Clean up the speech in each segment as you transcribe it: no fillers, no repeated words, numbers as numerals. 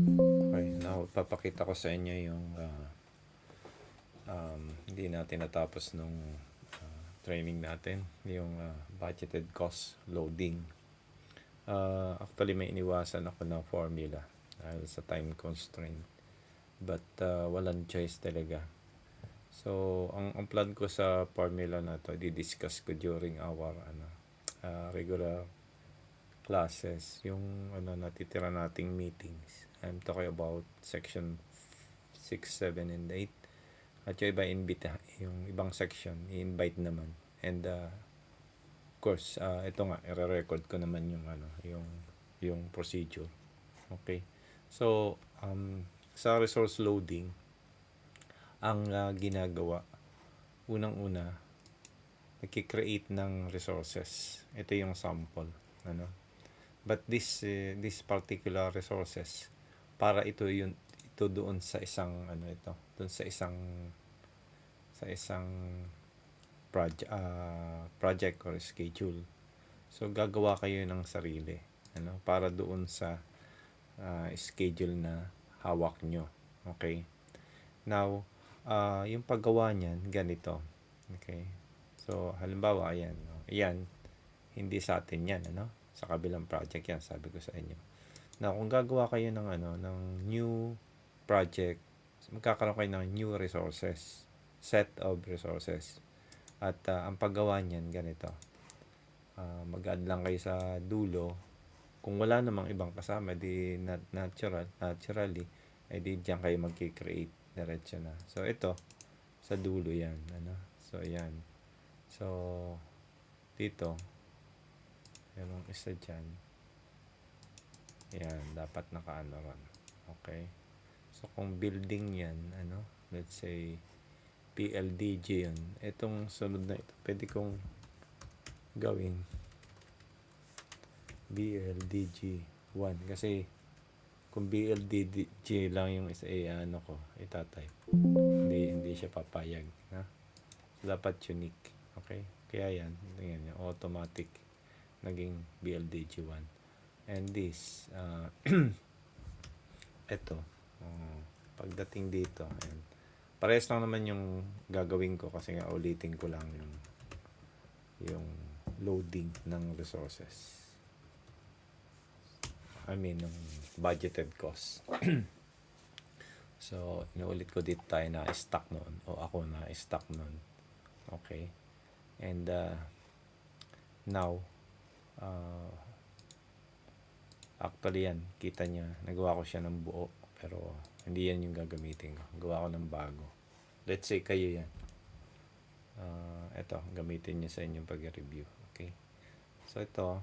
Okay, now papakita ko sa inyo yung hindi natin natapos nung training natin, yung budgeted cost loading. Actually, may iniwasan ako na formula dahil sa time constraint. But walang choice talaga. So, ang plan ko sa formula na to, di-discuss ko during our regular classes, yung natitira nating meetings. I'm talking about section 6, 7, and 8. At yung iba yung ibang section, i-invite naman. And of course, ito nga, i-record ko naman yung procedure. Okay. So, sa resource loading, ang ginagawa, unang-una, nagki-create ng resources. Ito yung sample, But this particular resources, para ito doon sa isang doon sa isang project or schedule. So gagawa kayo ng sarili, para doon sa schedule na hawak nyo. Okay? Now, yung paggawa niyan ganito. Okay? So halimbawa ayan, ayan, hindi sa atin yan, sa kabilang project yan, sabi ko sa inyo. Now, kung gagawa kayo ng new project, magkakaroon kayo ng new resources, set of resources. At ang paggawa niyan ganito. Mag-add lang kayo sa dulo. Kung wala namang ibang kasama, di naturally, ay di diyan kayo magki-create diretso na. So ito sa dulo 'yan, So ayan. So dito merong isa diyan. Yan, dapat nakaano ron. Okay? So kung building 'yan, let's say PLDG 'yun. Itong sunod na ito, pwede kong gawing BLDG 1 kasi kung BLDG lang yung isa ko itatype, hindi siya papayag, so dapat unique. Okay, kaya yan tingnan nyo, automatic naging BLDG 1. And this ito pagdating dito, ayan, parehas lang naman yung gagawin ko kasi nga ulitin ko lang yung loading ng resources, ng budgeted cost. So, inuulit ko dito tayo na stock noon, o ako na stock noon. Okay? And now, actually yan, kita niya, nagawa ko siya ng buo, pero hindi yan yung gagamitin ko. Gawa ko ng bago. Let's say kayo yan. Ito, gamitin niyo sa inyong pag-review. Okay? So, ito,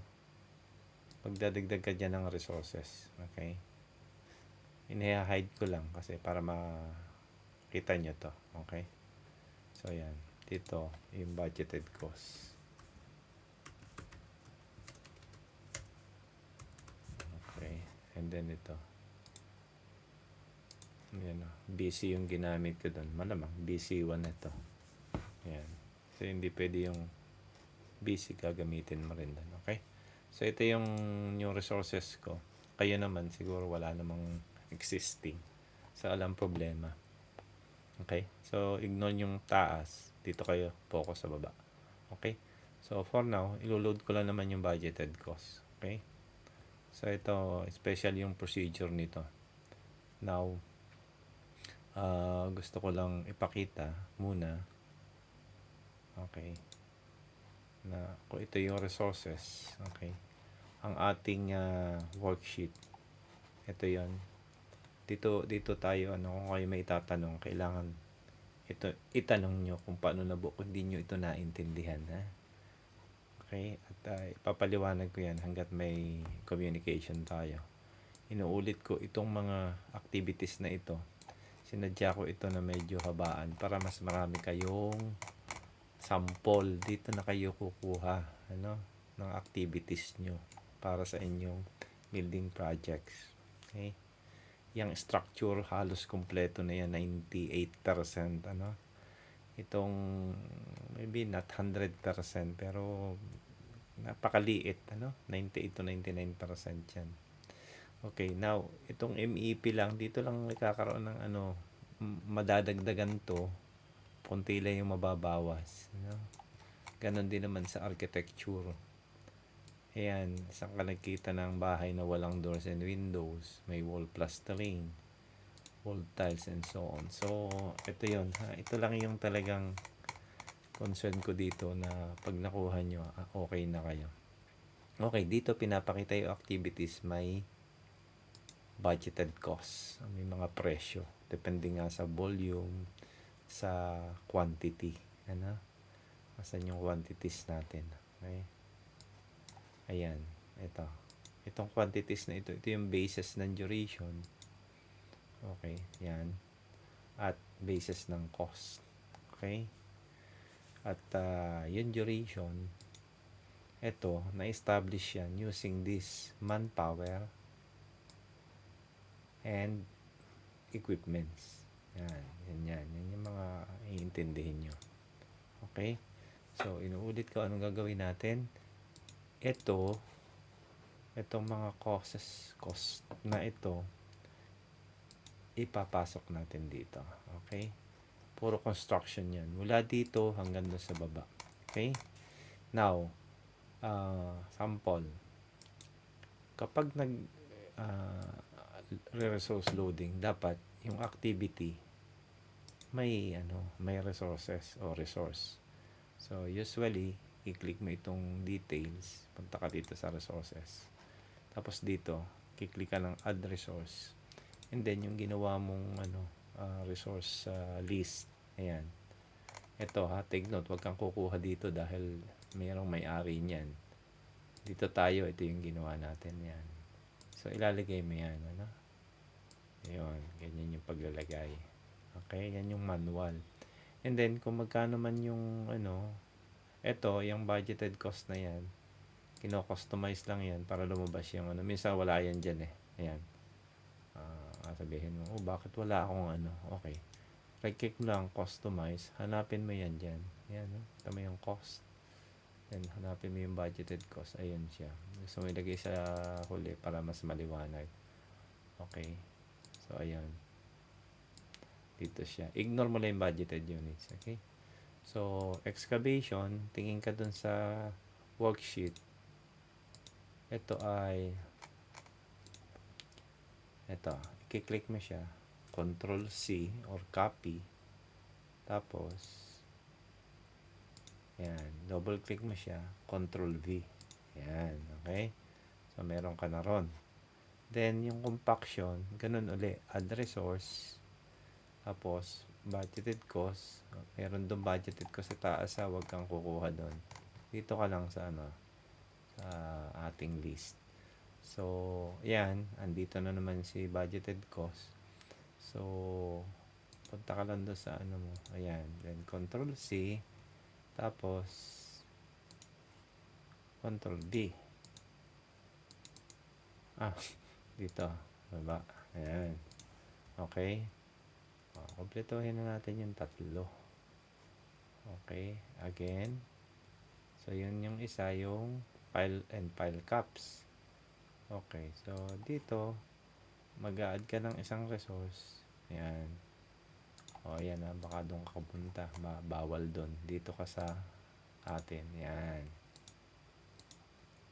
magdadagdag ka dyan ng resources. Okay? Ina-hide ko lang kasi para makita nyo to. Okay? So, yan. Dito, yung budgeted cost. Okay. And then ito. Yan o. BC yung ginamit ko doon. Malamang, BC1 ito. Yan. So, hindi pwede yung BC gagamitin mo rin doon. Okay? So, ito yung resources ko. Kayo naman, siguro wala namang existing. So, alam problema. Okay? So, ignore yung taas. Dito kayo focus sa baba. Okay? So, for now, iloload ko lang naman yung budgeted cost. Okay? So, ito, special yung procedure nito. Now, gusto ko lang ipakita muna. Okay? Na kung ito yung resources. Okay? Ang ating worksheet. Ito yon. Dito tayo, kung kayo may itatanong, kailangan ito itanong nyo kung paano nabuo, kung hindi nyo ito naintindihan, ha? Okay? At ipapaliwanag ko yan hanggat may communication tayo. Inuulit ko itong mga activities na ito. Sinadya ko ito na medyo habaan para mas marami kayong sample. Dito na kayo kukuha ng activities nyo para sa inyong building projects. Okay? Yung structure halos kompleto na yan, 98%, itong maybe not 100% pero napakaliit, 98 to 99% yan. Okay, now, itong MEP lang, dito lang nagkakaroon ng ano, madadagdagan to, konti lang yung mababawas. No? Ganon din naman sa architecture. Ayan, saan ka nagkita ng bahay na walang doors and windows, may wall plastering, wall tiles and so on. So, ito yun. Ha? Ito lang yung talagang concern ko dito na pag nakuha nyo, okay na kayo. Okay, dito pinapakita yung activities, may budgeted cost. May mga presyo. Depende nga sa volume, sa quantity. Ano? Asan yung quantities natin? Okay? Ayan. Ito. Itong quantities na ito yung basis ng duration. Okay. Yan. At basis ng cost. Okay. At yung duration, ito, na-establish yan using this manpower and equipments. Yan yung mga iintindihin nyo. Okay? So, inuulit ko anong gagawin natin. Itong mga cost na ito, ipapasok natin dito. Okay? Puro construction yan. Mula dito hanggang doon sa baba. Okay? Now, sample. Kapag resource loading, dapat yung activity may resources o resource. So, usually, i-click mo itong details, punta ka dito sa resources. Tapos dito, kiklik ka ng add resource. And then, yung ginawa mong resource list. Ayan. Ito ha, take note, huwag kang kukuha dito dahil mayroong may-ari niyan. Dito tayo, ito yung ginawa natin. Yan. So, ilalagay mo yan. Ano? Ayun, ganyan yung paglalagay. Okay, yan yung manual. And then, kung magkano man yung ito, yung budgeted cost na yan, kino-customize lang yan para lumabas yung minsan wala yan dyan eh. Ayan. Sabihin mo, bakit wala akong okay. Right-click mo lang, customize, hanapin mo yan dyan. Ayan, tama yung cost. Then, hanapin mo yung budgeted cost. Ayun siya. Gusto mo ilagay sa huli para mas maliwanag. Okay. So, ayan. Dito siya. Ignore mo lang yung budgeted units. Okay. So, excavation, tingin ka dun sa worksheet. Ito, i-click mo siya. Control C or copy. Tapos, yan, double click mo siya. Control V. Yan, okay? So, meron ka na ron. Then, yung compaction, ganun uli. Add resource. Tapos, budgeted cost. Meron doon budgeted cost sa taas ha. Huwag kang kukuha doon. Dito ka lang sa sa ating list. So, yan. Andito na naman si budgeted cost. So, punta ka lang doon sa mo. Ayan. Then, Control C. Tapos, Control D. Dito. Baba. Ayan. Okay. Kompletohin na natin yung tatlo. Okay. Again. So, yun yung isa, yung file and file caps. Okay. So, dito, mag-a-add ka ng isang resource. Ayan. Ayan na. Baka doon ka punta. Bawal doon. Dito ka sa atin. Ayan.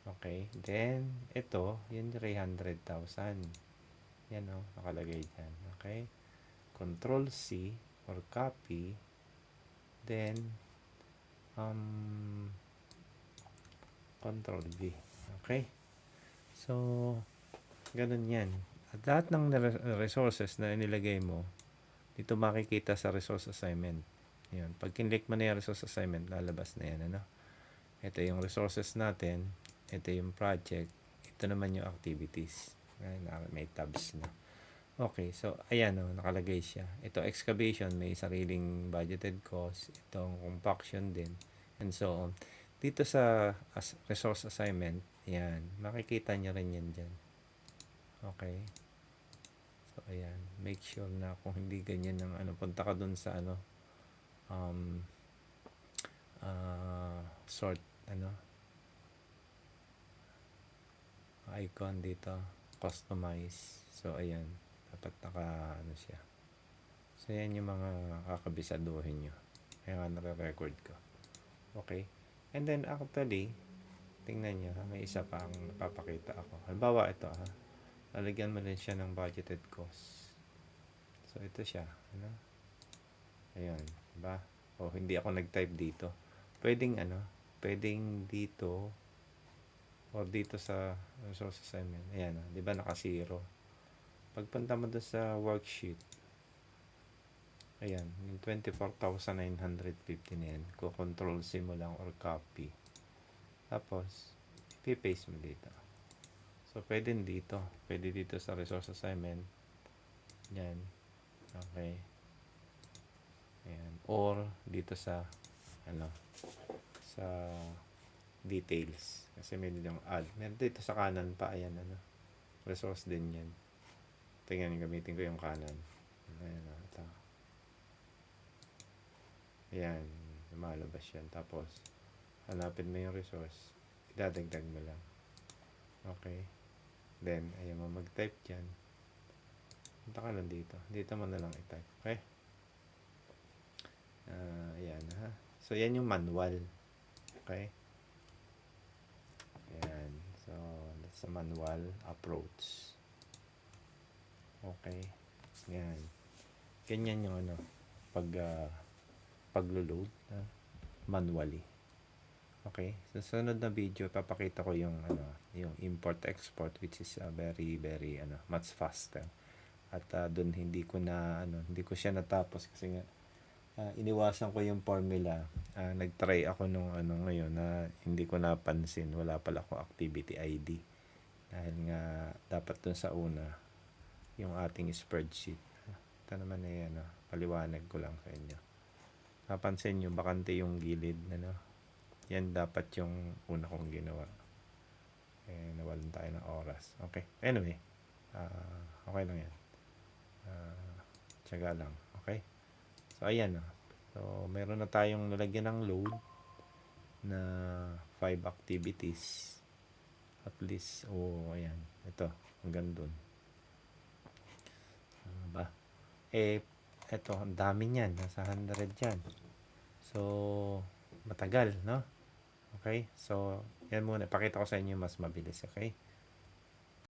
Okay. Then, ito, yung 300,000. Yan nakalagay dyan. Okay. Control C or copy. Then, Control V. Okay. So, ganun yan. At lahat ng resources na inilagay mo, dito makikita sa resource assignment. Yan. Pag kinlik mo na yung resource assignment, lalabas na yan. Ito yung resources natin. Ito yung project. Ito naman yung activities. May tabs na. Okay, so ayan nakalagay siya. Ito excavation, may sariling budgeted cost. Itong compaction din, and so on. Dito sa resource assignment, yan, makikita nyo rin yan dyan. Okay. So ayan, make sure na kung hindi ganyan ng punta ka dun sa sort icon dito. customize. So, ayan. Dapat ano siya. So, yan yung mga kakabisaduhin nyo. Kaya nga nare-record ko. Okay? And then, actually, tingnan nyo, may isa pa ang napapakita ako. Halimbawa, ito lalagyan mo din siya ng budgeted cost. So, ito siya. Ano? Ayan. Diba? O, hindi ako nag-type dito. Pwedeng dito or dito sa resource assignment. Ayan. Diba naka-zero? Pagpunta mo doon sa worksheet, ayan, yung 24,950 na yan, control C mo lang or copy. Tapos, ipipaste mo dito. So, pwede dito sa resource assignment. Yan. Okay. Ayan. Or, dito sa, sa details. Kasi may nilang add. Meron dito sa kanan pa, ayan, resource din yan. Tingnan, gamitin ko yung kanan. Ayan, ito. Ayan, lumalabas yan. Tapos, hanapin mo yung resource. Idadagdag mo lang. Okay. Then, ayaw mo mag-type dyan. Punta ka lang dito. Dito mo na lang i-type. Okay? Ayan, ha. So, yan yung manual. Okay? Ayan. So, that's the manual approach. Okay? Ayan. Ganyan yung paglo-load manually. Okay? So, sunod na video, papakita ko yung yung import-export, which is very, very much faster. At doon hindi ko siya natapos kasi nga iniwasan ko yung formula. Nag-try ako nung ngayon na hindi ko napansin. Wala pala akong activity ID. Dahil nga dapat dun sa una yung ating spreadsheet. Ito naman paliwanag ko lang sa inyo. Napansin nyo, bakante yung gilid. Yan dapat yung una kong ginawa. Nawalan tayo ng oras. Okay. Anyway, okay lang yan. Tiyaga lang. Okay. So, ayan. So, meron na tayong nalagyan ng load na 5 activities. At least, ayan. Ito, hanggang dun. Ano ba? Ito, ang dami niyan. Nasa 100 yan. So, matagal, no? Okay? So, yan muna. Pakita ko sa inyo mas mabilis, okay?